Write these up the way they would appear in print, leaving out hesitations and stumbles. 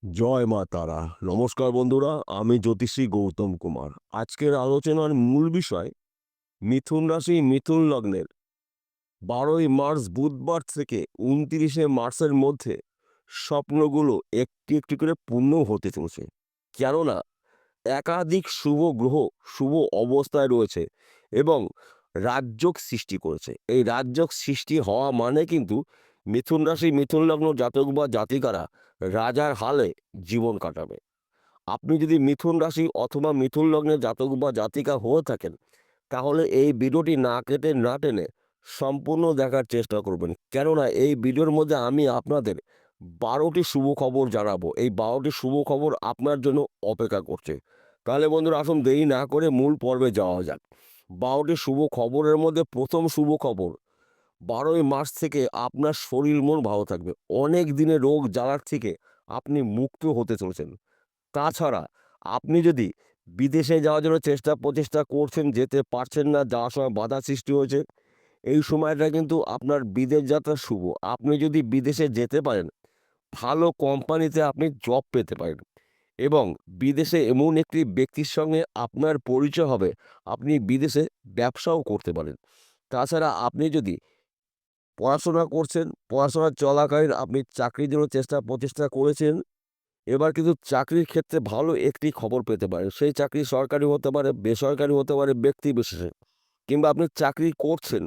জয় মা তারা। নমস্কার বন্ধুরা, আমি জ্যোতিষী গৌতম কুমার। আজকের আলোচনার মূল বিষয় মিথুন রাশি মিথুন লগ্নের 12ই মার্চ বুধবার থেকে 29শে মার্চের মধ্যে স্বপ্নগুলো একটি একটি করে পূর্ণ হতে চলেছে। কেননা একাধিক শুভ গ্রহ শুভ অবস্থায় রয়েছে এবং রাজযোগ সৃষ্টি করেছে। এই রাজযোগ সৃষ্টি হওয়া মানে কিন্তু মিথুন রাশি মিথুন লগ্ন জাতক বা জাতিকারা রাজার হালে জীবন কাটাবে। আপনি যদি মিথুন রাশি অথবা মিথুন লগ্নের জাতক বা জাতিকা হয়ে থাকেন, তাহলে এই ভিডিওটি না কেটে না টেনে সম্পূর্ণ দেখার চেষ্টা করবেন। কেননা এই ভিডিওর মধ্যে আমি আপনাদের 12টি শুভ খবর জানাবো। এই 12টি শুভ খবর আপনার জন্য অপেক্ষা করছে। তাহলে বন্ধুরা, আসুন দেরি না করে মূল পর্বে যাওয়া যাক। 12টি শুভ খবরের মধ্যে প্রথম শুভ খবর, 12ই মার্চ থেকে আপনার শরীর মন ভালো থাকবে। অনেক দিনের রোগ জ্বালার থেকে আপনি মুক্ত হতে চলেছেন। তাছাড়া আপনি যদি বিদেশে যাওয়ার জন্য চেষ্টা প্রচেষ্টা করছেন, যেতে পারছেন না, যাওয়ার সময় বাধা সৃষ্টি হয়েছে, এই সময়টা কিন্তু আপনার বিদেশ যাত্রা শুভ। আপনি যদি বিদেশে যেতে পারেন, ভালো কোম্পানিতে আপনি জব পেতে পারেন এবং বিদেশে এমন একটি ব্যক্তির সঙ্গে আপনার পরিচয় হবে, আপনি বিদেশে ব্যবসাও করতে পারেন। তাছাড়া আপনি যদি পড়াশোনা করছেন, পড়াশোনা চলাকালীন আপনি চাকরির জন্য চেষ্টা প্রচেষ্টা করেছেন, এবার কিন্তু চাকরির ক্ষেত্রে ভালো একটি খবর পেতে পারেন। সেই চাকরি সরকারি হতে পারে, বেসরকারি হতে পারে, ব্যক্তি বিশেষে। কিংবা আপনি চাকরি করছেন,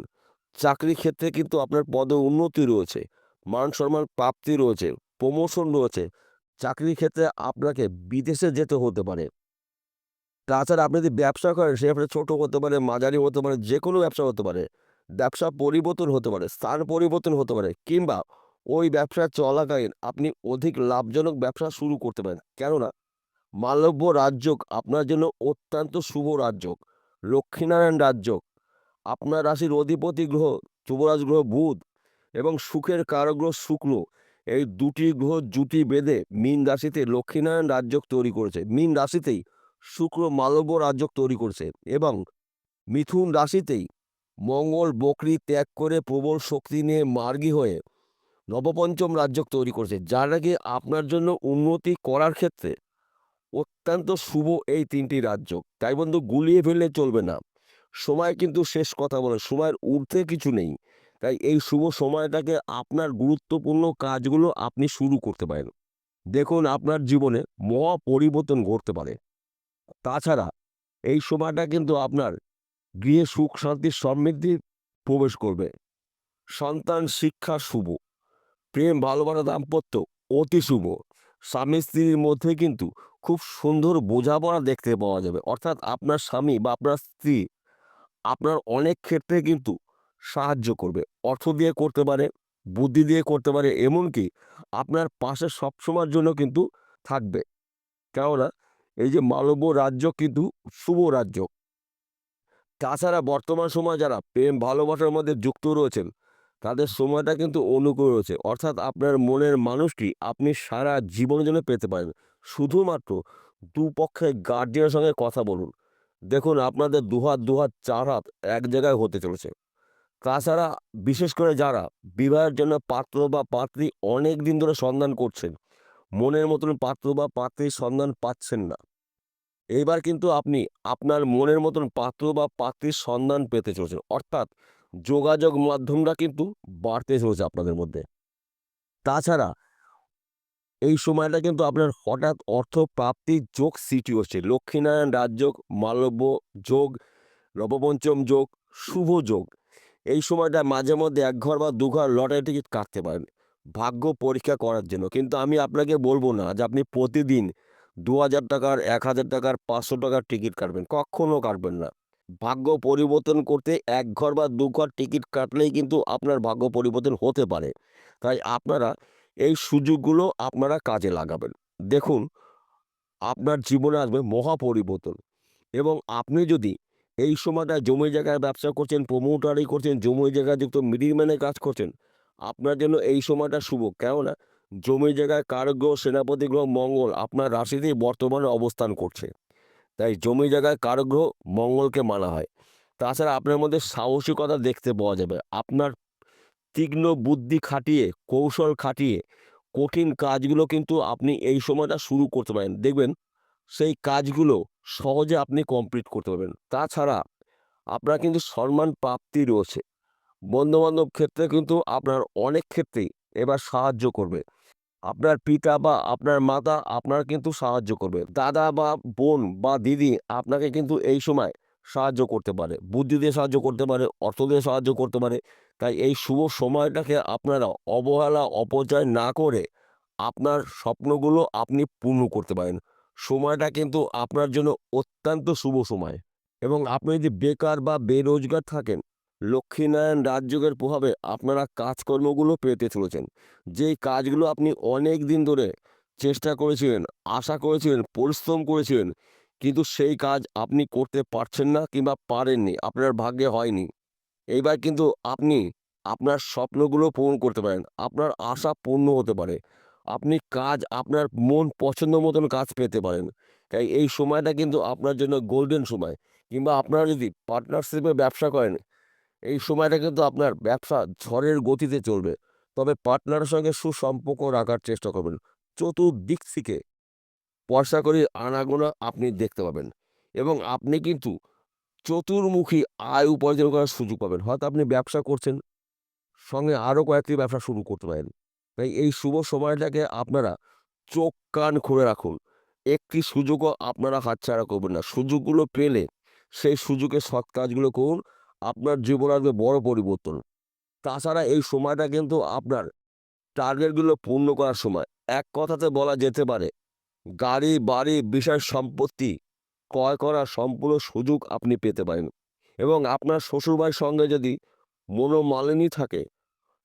চাকরির ক্ষেত্রে কিন্তু আপনার পদে উন্নতি রয়েছে, মান সম্মান প্রাপ্তি রয়েছে, প্রমোশন রয়েছে। চাকরির ক্ষেত্রে আপনাকে বিদেশে যেতে হতে পারে। তাছাড়া আপনি যদি ব্যবসা করেন, সে ব্যবসা ছোট হতে পারে, মাঝারি হতে পারে, যেকোনো ব্যবসা হতে পারে। ব্যবসা পরিবর্তন হতে পারে, স্থান পরিবর্তন হতে পারে, কিংবা ওই ব্যবসা চলাকালীন আপনি অধিক লাভজনক ব্যবসা শুরু করতে পারেন। কেননা মালব্য রাজযোগ আপনার জন্য অত্যন্ত শুভ রাজযোগ, লক্ষ্মীনারায়ণ রাজযোগ। আপনার রাশির অধিপতি গ্রহ যুবরাজ গ্রহ বুধ এবং সুখের কারক গ্রহ শুক্র, এই দুটি গ্রহ জুটি বেঁধে মীন রাশিতে লক্ষ্মীনারায়ণ রাজযোগ তৈরি করেছে। মীন রাশিতেই শুক্র মালব্য রাজযোগ তৈরি করছে এবং মিথুন রাশিতেই মঙ্গল বকরি ত্যাগ করে প্রবল শক্তি নিয়ে মার্গী হয়ে নবপঞ্চম রাজযোগ তৈরি করছে, যা নাকি আপনার জন্য উন্নতি করার ক্ষেত্রে অত্যন্ত শুভ এই 3টি রাজযোগ। তাই বন্ধু, গুলিয়ে ফেললে চলবে না। সময় কিন্তু শেষ কথা বলে, সময়ের ঊর্ধ্বে কিছু নেই। তাই এই শুভ সময়টাকে আপনার গুরুত্বপূর্ণ কাজগুলো আপনি শুরু করতে পারেন। দেখুন, আপনার জীবনে মহা পরিবর্তন ঘটতে পারে। তাছাড়া এই সময়টা কিন্তু আপনার গৃহে সুখ শান্তি সমৃদ্ধি প্রবেশ করবে। সন্তান শিক্ষা শুভ, প্রেম ভালোবাসা দাম্পত্য অতি শুভ। স্বামী স্ত্রীর মধ্যে কিন্তু খুব সুন্দর বোঝাপড়া দেখতে পাওয়া যাবে। অর্থাৎ আপনার স্বামী বা আপনার স্ত্রী আপনার অনেক ক্ষেত্রে কিন্তু সাহায্য করবে। অর্থ দিয়ে করতে পারে, বুদ্ধি দিয়ে করতে পারে, এমনকি আপনার পাশে সবসময়ের জন্য কিন্তু থাকবে। কেননা এই যে মালব্য রাজ্য কিন্তু শুভ রাজ্য। তাছাড়া বর্তমান সময়ে যারা প্রেম ভালোবাসার মধ্যে যুক্ত রয়েছেন, তাদের সময়টা কিন্তু অনুকূল রয়েছে। অর্থাৎ আপনার মনের মানুষটি আপনি সারা জীবনের জন্য পেতে পারেন। শুধুমাত্র দুপক্ষের গার্জিয়ানের সঙ্গে কথা বলুন। দেখুন, আপনাদের দুহাত দুহাত চার হাত এক জায়গায় হতে চলেছে। তাছাড়া বিশেষ করে যারা বিবাহের জন্য পাত্র বা পাত্রী অনেক দিন ধরে সন্ধান করছেন, মনের মতন পাত্র বা পাত্রীর সন্ধান পাচ্ছেন না, এইবার কিন্তু আপনি আপনার মনের মতন পাত্র বা পাত্রীর সন্ধান পেতে চলেছেন। অর্থাৎ যোগাযোগ মাধ্যমটা কিন্তু বাড়তে চলেছে আপনাদের মধ্যে। তাছাড়া এই সময়টা কিন্তু আপনার হঠাৎ অর্থ প্রাপ্তির যোগ সৃষ্টি হচ্ছে। লক্ষ্মীনারায়ণ রাজযোগ, মালব্য যোগ, নবপঞ্চম যোগ, শুভ যোগ। এই সময়টা মাঝে মধ্যে একঘর বা দুঘর লটারি টিকিট কাটতে পারেন ভাগ্য পরীক্ষা করার জন্য। কিন্তু আমি আপনাকে বলব না যে আপনি প্রতিদিন ২,০০০ টাকার, ১,০০০ টাকার, ৫০০ টাকার টিকিট কাটবেন। কক্ষনো কাটবেন না। ভাগ্য পরিবর্তন করতে একঘর বা দুঘর টিকিট কাটলেই কিন্তু আপনার ভাগ্য পরিবর্তন হতে পারে। তাই আপনারা এই সুযোগগুলো আপনারা কাজে লাগাবেন। দেখুন, আপনার জীবনে আসবে মহা পরিবর্তন এবং আপনি যদি এই সময়টা জমি জায়গায় ব্যবসা করছেন, প্রমোটারি করছেন, জমি জায়গাযুক্ত মিডলম্যানের কাজ করছেন, আপনার জন্য এই সময়টা শুভ। কেননা জমি জায়গায় কারক গ্রহ সেনাপতি গ্রহ মঙ্গল আপনার রাশিতেই বর্তমানে অবস্থান করছে। তাই জমি জায়গায় কারক গ্রহ মঙ্গলকে মানা হয়। তাছাড়া আপনার মধ্যে সাহসিকতা দেখতে পাওয়া যাবে। আপনার তীক্ষ্ণ বুদ্ধি খাটিয়ে, কৌশল খাটিয়ে কঠিন কাজগুলো কিন্তু আপনি এই সময়টা শুরু করতে পারেন। দেখবেন সেই কাজগুলো সহজে আপনি কমপ্লিট করতে পারবেন। তাছাড়া আপনার কিন্তু সম্মান প্রাপ্তি রয়েছে। বন্ধু-বান্ধব ক্ষেত্রে কিন্তু আপনার অনেক ক্ষেত্রেই এবার সাহায্য করবে। আপনার পিতা বা আপনার মাতা আপনার কিন্তু সাহায্য করবে। দাদা বা বোন বা দিদি আপনাকে কিন্তু এই সময় সাহায্য করতে পারে। বুদ্ধি দিয়ে সাহায্য করতে পারে, অর্থ দিয়ে সাহায্য করতে পারে। তাই এই শুভ সময়টাকে আপনারা অবহেলা, অপচয় না করে আপনার স্বপ্নগুলো আপনি পূর্ণ করতে পারেন। সময়টা কিন্তু আপনার জন্য অত্যন্ত শুভ সময় এবং আপনি যদি বেকার বা বেরোজগার থাকেন, লক্ষ্মীনারায়ণ রাজযোগের প্রভাবে আপনারা কাজকর্মগুলো পেতে চলেছেন। যেই কাজগুলো আপনি অনেক দিন ধরে চেষ্টা করেছিলেন, আশা করেছিলেন, পরিশ্রম করেছিলেন, কিন্তু সেই কাজ আপনি করতে পারছেন না কিংবা পারেননি, আপনার ভাগ্যে হয়নি। এইবার কিন্তু আপনি আপনার স্বপ্নগুলো পূরণ করতে পারেন। আপনার আশা পূর্ণ হতে পারে। আপনি কাজ আপনার মন পছন্দ মতন কাজ পেতে পারেন। তাই এই সময়টা কিন্তু আপনার জন্য গোল্ডেন সময় কিংবা আপনারা যদি পার্টনারশিপে ব্যবসা করেন, এই সময়টা কিন্তু আপনার ব্যবসা ঝড়ের গতিতে চলবে। তবে পার্টনারের সঙ্গে সুসম্পর্ক রাখার চেষ্টা করবেন। চতুর্দিক থেকে পয়সাকড়ির আনাগোনা আপনি দেখতে পাবেন এবং আপনি কিন্তু চতুর্মুখী আয় উপার্জন করার সুযোগ পাবেন। হয়তো আপনি ব্যবসা করছেন, সঙ্গে আরও কয়েকটি ব্যবসা শুরু করতে পারেন। তাই এই শুভ সময়টাকে আপনারা চোখ কান খুলে রাখুন। একটি সুযোগও আপনারা হাতছাড়া করবেন না। সুযোগগুলো পেলে সেই সুযোগে সৎ কাজগুলো করুন। আপনার জীবনে আসবে বড় পরিবর্তন। তাছাড়া এই সময়টা কিন্তু আপনার টার্গেটগুলো পূর্ণ করার সময়। এক কথাতে বলা যেতে পারে গাড়ি, বাড়ি, বিশাল সম্পত্তি ক্রয় করার সম্পূর্ণ সুযোগ আপনি পেতে পারেন এবং আপনার শ্বশুরবাড়ির সঙ্গে যদি মনোমালিন্য থাকে,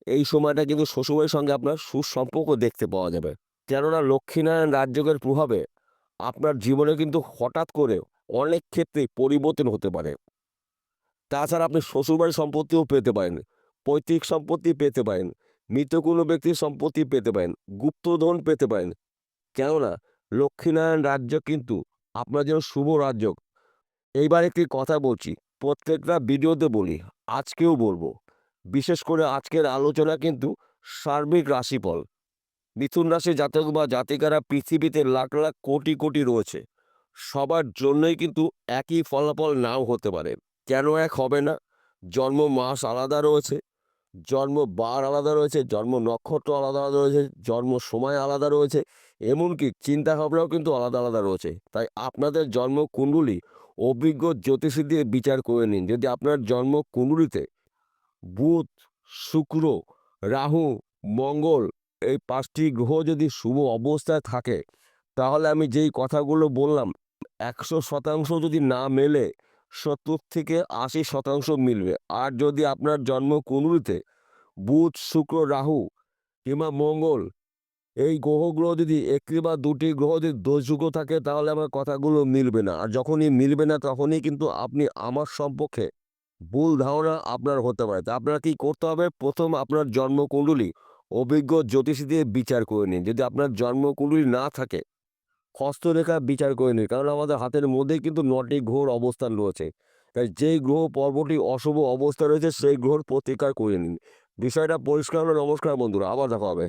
এই সময়টা কিন্তু শ্বশুরবাড়ির সঙ্গে আপনার সুসম্পর্ক দেখতে পাওয়া যাবে। কেননা লক্ষ্মীনারায়ণ রাজযোগের প্রভাবে আপনার জীবনে কিন্তু হঠাৎ করে অনেক ক্ষেত্রেই পরিবর্তন হতে পারে। তাছাড়া আপনি শ্বশুরবাড়ির সম্পত্তিও পেতে পারেন, পৈতৃক সম্পত্তি পেতে পারেন, মৃত কোনো ব্যক্তির সম্পত্তি পেতে পারেন, গুপ্তধন পেতে পারেন। কেননা লক্ষ্মীনারায়ণ রাজ্য কিন্তু আপনার জন্য শুভ রাজ্য। এইবার একটি কথা বলছি, প্রত্যেকটা ভিডিওতে বলি, আজকেও বলবো। বিশেষ করে আজকের আলোচনা কিন্তু সার্বিক রাশিফল। মিথুন রাশির জাতক বা জাতিকারা পৃথিবীতে লাখ লাখ কোটি কোটি রয়েছে। সবার জন্যই কিন্তু একই ফলাফল নাও হতে পারে। কেন এক হবে না? জন্ম মাস আলাদা রয়েছে, জন্ম বার আলাদা রয়েছে, জন্ম নক্ষত্র আলাদা আলাদা রয়েছে, জন্ম সময় আলাদা রয়েছে, এমনকি চিন্তাভাবনাও কিন্তু আলাদা আলাদা রয়েছে। তাই আপনাদের জন্ম কুণ্ডলী অভিজ্ঞ জ্যোতিষী দিয়ে বিচার করে নিন। যদি আপনার জন্ম কুণ্ডলীতে বুধ, শুক্র, রাহু, মঙ্গল এই ৫টি গ্রহ যদি শুভ অবস্থায় থাকে, তাহলে আমি যেই কথাগুলো বললাম ১০০% যদি না মেলে ৭০ থেকে ৮০% মিলবে। আর যদি আপনার জন্ম কুণ্ডলীতে বুধ, শুক্র, রাহু কিংবা মঙ্গল এই গ্রহগুলো যদি ১টি বা ২টি গ্রহ যদি দোষযুক্ত থাকে, তাহলে আমার কথাগুলো মিলবে না। আর যখনই মিলবে না তখনই কিন্তু আপনি আমার সম্পর্কে ভুল ধারণা আপনার হতে পারে। তা আপনার কি করতে হবে? ১ম আপনার জন্মকুণ্ডলী অভিজ্ঞ জ্যোতিষী দিয়ে বিচার করে নিন। যদি আপনার জন্মকুণ্ডলী না থাকে, হস্তরেখা বিচার করে নিন। কারণ আমাদের হাতের মধ্যেই কিন্তু ৯টি গ্রহর অবস্থান রয়েছে। তাই যেই গ্রহ পর্বটি অশুভ অবস্থায় রয়েছে সেই গ্রহর প্রতিকার করে নিন। বিষয়টা পরিষ্কার হলো। নমস্কার বন্ধুরা, আবার দেখা হবে।